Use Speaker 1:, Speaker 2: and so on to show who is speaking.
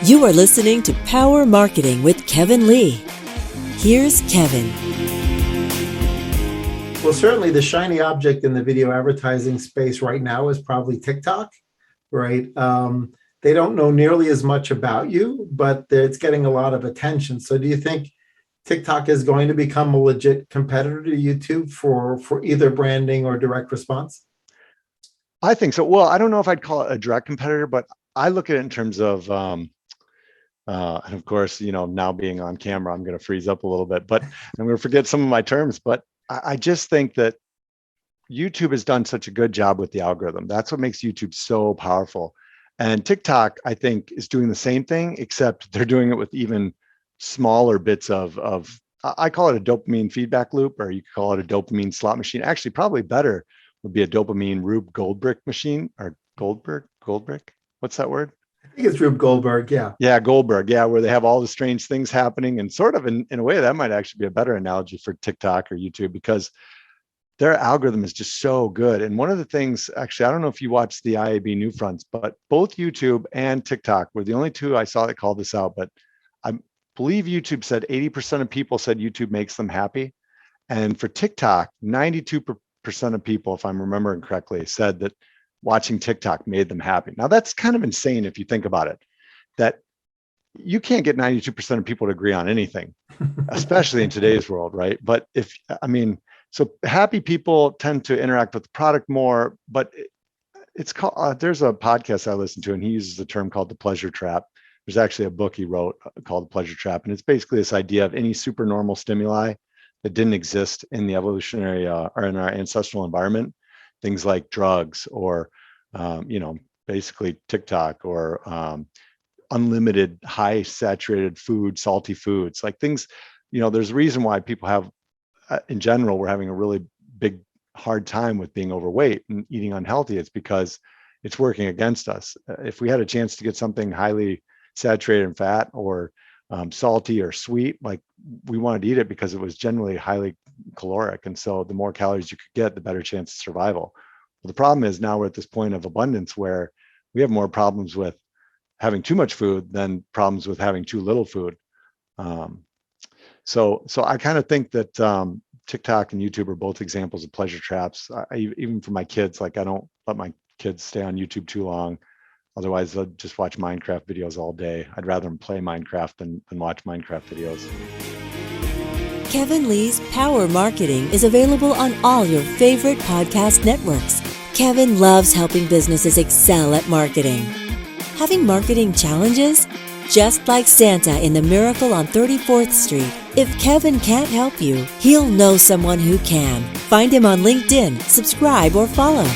Speaker 1: You are listening to Power Marketing with Kevin Lee. Here's Kevin.
Speaker 2: Well, certainly the shiny object in the video advertising space right now is probably TikTok, right? They don't know nearly as much about you, but it's getting a lot of attention. So do you think TikTok is going to become a legit competitor to YouTube for either branding or direct response?
Speaker 3: I think so. Well, I don't know if I'd call it a direct competitor, but I look at it in terms of, and of course, now being on camera, I'm going to freeze up a little bit, but I'm going to forget some of my terms. But I just think that YouTube has done such a good job with the algorithm. That's what makes YouTube so powerful. And TikTok, I think, is doing the same thing, except they're doing it with even smaller bits of I call it a dopamine feedback loop, or you could call it a dopamine slot machine. Actually, probably better would be a dopamine Rube Goldberg machine, or Goldberg. What's that word?
Speaker 2: I think it's Rube Goldberg. Yeah.
Speaker 3: Yeah. Goldberg. Yeah. Where they have all the strange things happening, and sort of in a way that might actually be a better analogy for TikTok or YouTube, because their algorithm is just so good. And one of the things, actually, I don't know if you watched the IAB New Fronts, but both YouTube and TikTok were the only two I saw that called this out. But I believe YouTube said 80% of people said YouTube makes them happy. And for TikTok, 92% of people, if I'm remembering correctly, said that watching TikTok made them happy. Now, that's kind of insane if you think about it, that you can't get 92% of people to agree on anything, especially in today's world, right? But so happy people tend to interact with the product more, but it's called, there's a podcast I listen to, and he uses a term called the pleasure trap. There's actually a book he wrote called The Pleasure Trap. And it's basically this idea of any supernormal stimuli that didn't exist in the evolutionary or in our ancestral environment, things like drugs or, basically TikTok or unlimited high saturated food, salty foods, like things, there's a reason why people have, in general, we're having a really big, hard time with being overweight and eating unhealthy. It's because it's working against us. If we had a chance to get something highly saturated in fat or salty or sweet, like we wanted to eat it because it was generally highly caloric. And so the more calories you could get, the better chance of survival. Well, the problem is now we're at this point of abundance where we have more problems with having too much food than problems with having too little food. So I kind of think that TikTok and YouTube are both examples of pleasure traps. Even for my kids, like I don't let my kids stay on YouTube too long. Otherwise, they'll just watch Minecraft videos all day. I'd rather them play Minecraft than watch Minecraft videos.
Speaker 1: Kevin Lee's Power Marketing is available on all your favorite podcast networks. Kevin loves helping businesses excel at marketing. Having marketing challenges? Just like Santa in The Miracle on 34th Street, if Kevin can't help you, he'll know someone who can. Find him on LinkedIn, subscribe, or follow.